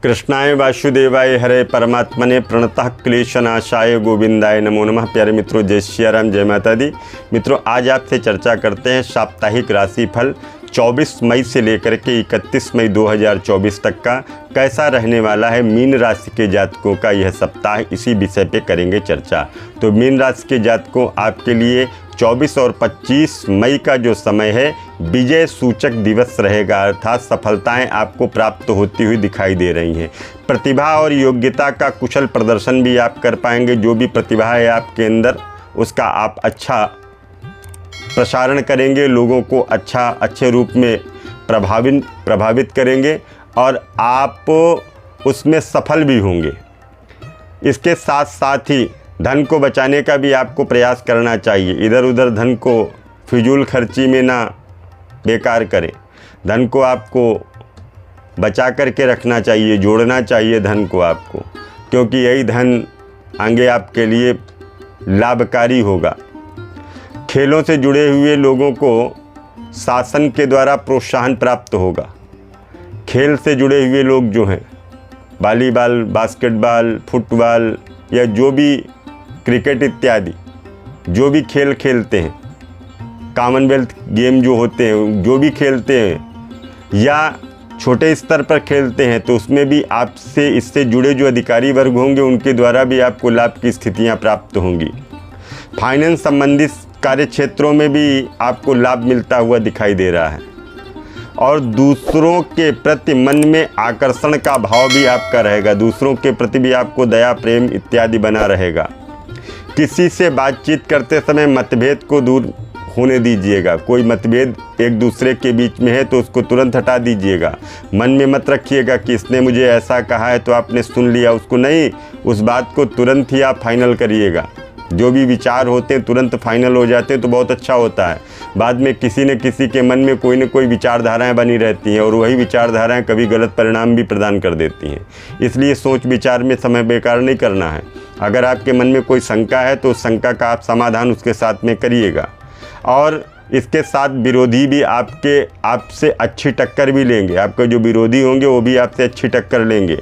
कृष्णाय वासुदेवाय हरे परमात्मने प्रणतः क्लेशनाशाय गोविंदाय नमो नमः। प्यारे मित्रों, जय श्री राम, जय माता दी। मित्रों, आज आपसे चर्चा करते हैं साप्ताहिक राशिफल 24 मई से लेकर के 31 मई 2024 तक का कैसा रहने वाला है मीन राशि के जातकों का यह सप्ताह। इसी विषय पे करेंगे चर्चा। तो मीन राशि के जातकों, आपके लिए 24 और 25 मई का जो समय है विजय सूचक दिवस रहेगा, अर्थात सफलताएं आपको प्राप्त होती हुई दिखाई दे रही हैं। प्रतिभा और योग्यता का कुशल प्रदर्शन भी आप कर पाएंगे। जो भी प्रतिभा है आपके अंदर, उसका आप अच्छा प्रसारण करेंगे, लोगों को अच्छे रूप में प्रभावित करेंगे और आप उसमें सफल भी होंगे। इसके साथ साथ ही धन को बचाने का भी आपको प्रयास करना चाहिए। इधर उधर धन को फिजूल खर्ची में ना बेकार करें। धन को आपको बचा करके रखना चाहिए, जोड़ना चाहिए धन को आपको, क्योंकि यही धन आगे आपके लिए लाभकारी होगा। खेलों से जुड़े हुए लोगों को शासन के द्वारा प्रोत्साहन प्राप्त होगा। खेल से जुड़े हुए लोग जो हैं, वॉलीबॉल, बास्केटबॉल, फुटबॉल या जो भी क्रिकेट इत्यादि जो भी खेल खेलते हैं, कॉमनवेल्थ गेम जो होते हैं, जो भी खेलते हैं या छोटे स्तर पर खेलते हैं, तो उसमें भी आपसे इससे जुड़े जो अधिकारी वर्ग होंगे उनके द्वारा भी आपको लाभ की स्थितियां प्राप्त होंगी। फाइनेंस संबंधित कार्य क्षेत्रों में भी आपको लाभ मिलता हुआ दिखाई दे रहा है और दूसरों के प्रति मन में आकर्षण का भाव भी आपका रहेगा। दूसरों के प्रति भी आपको दया, प्रेम इत्यादि बना रहेगा। किसी से बातचीत करते समय मतभेद को दूर होने दीजिएगा। कोई मतभेद एक दूसरे के बीच में है तो उसको तुरंत हटा दीजिएगा। मन में मत रखिएगा कि इसने मुझे ऐसा कहा है तो आपने सुन लिया उसको, नहीं, उस बात को तुरंत ही आप फाइनल करिएगा। जो भी विचार होते हैं तुरंत फाइनल हो जाते हैं तो बहुत अच्छा होता है। बाद में किसी न किसी के मन में कोई न कोई विचारधाराएं बनी रहती हैं और वही विचारधाराएं कभी गलत परिणाम भी प्रदान कर देती हैं। इसलिए सोच विचार में समय बेकार नहीं करना है। अगर आपके मन में कोई शंका है तो उस शंका का आप समाधान उसके साथ में करिएगा। और इसके साथ विरोधी भी आपसे अच्छी टक्कर भी लेंगे। आपके जो विरोधी होंगे वो भी आपसे अच्छी टक्कर लेंगे।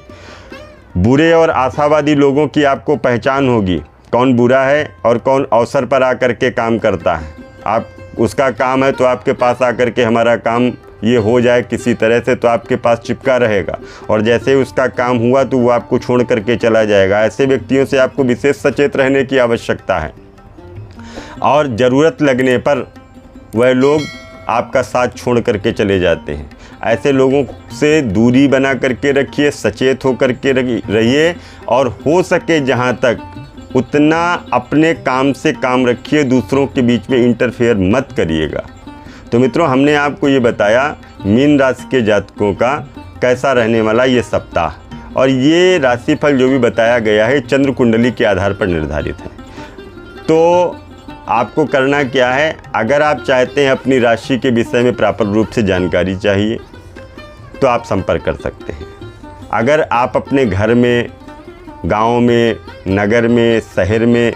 बुरे और आशावादी लोगों की आपको पहचान होगी, कौन बुरा है और कौन अवसर पर आकर के काम करता है। आप उसका काम है तो आपके पास आकर के हमारा काम ये हो जाए किसी तरह से, तो आपके पास चिपका रहेगा और जैसे ही उसका काम हुआ तो वो आपको छोड़ करके चला जाएगा। ऐसे व्यक्तियों से आपको विशेष सचेत रहने की आवश्यकता है और ज़रूरत लगने पर वह लोग आपका साथ छोड़ करके चले जाते हैं। ऐसे लोगों से दूरी बना करके रखिए, सचेत होकर के रहिए और हो सके जहाँ तक उतना अपने काम से काम रखिए, दूसरों के बीच में इंटरफेयर मत करिएगा। तो मित्रों, हमने आपको ये बताया मीन राशि के जातकों का कैसा रहने वाला ये सप्ताह, और ये राशिफल जो भी बताया गया है चंद्र कुंडली के आधार पर निर्धारित है। तो आपको करना क्या है, अगर आप चाहते हैं अपनी राशि के विषय में प्रॉपर रूप से जानकारी चाहिए तो आप संपर्क कर सकते हैं। अगर आप अपने घर में, गांव में, नगर में, शहर में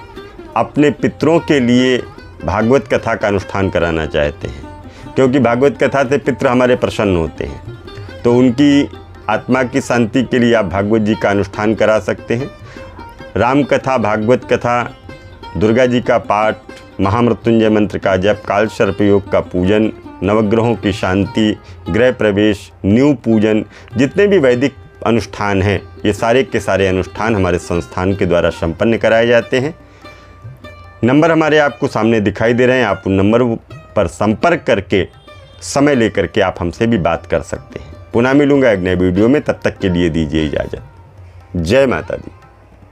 अपने पितरों के लिए भागवत कथा का अनुष्ठान कराना चाहते हैं, क्योंकि भागवत कथा से पितर हमारे प्रसन्न होते हैं, तो उनकी आत्मा की शांति के लिए आप भागवत जी का अनुष्ठान करा सकते हैं। राम कथा, भागवत कथा, दुर्गा जी का पाठ, महामृत्युंजय मंत्र का जप, काल सर्प योग का पूजन, नवग्रहों की शांति, गृह प्रवेश, न्यू पूजन, जितने भी वैदिक अनुष्ठान हैं, ये सारे के सारे अनुष्ठान हमारे संस्थान के द्वारा संपन्न कराए जाते हैं। नंबर हमारे आपको सामने दिखाई दे रहे हैं। आप उन नंबर पर संपर्क करके समय लेकर के आप हमसे भी बात कर सकते हैं। पुनः मिलूंगा एक नए वीडियो में, तब तक के लिए दीजिए इजाज़त। जय माता दी।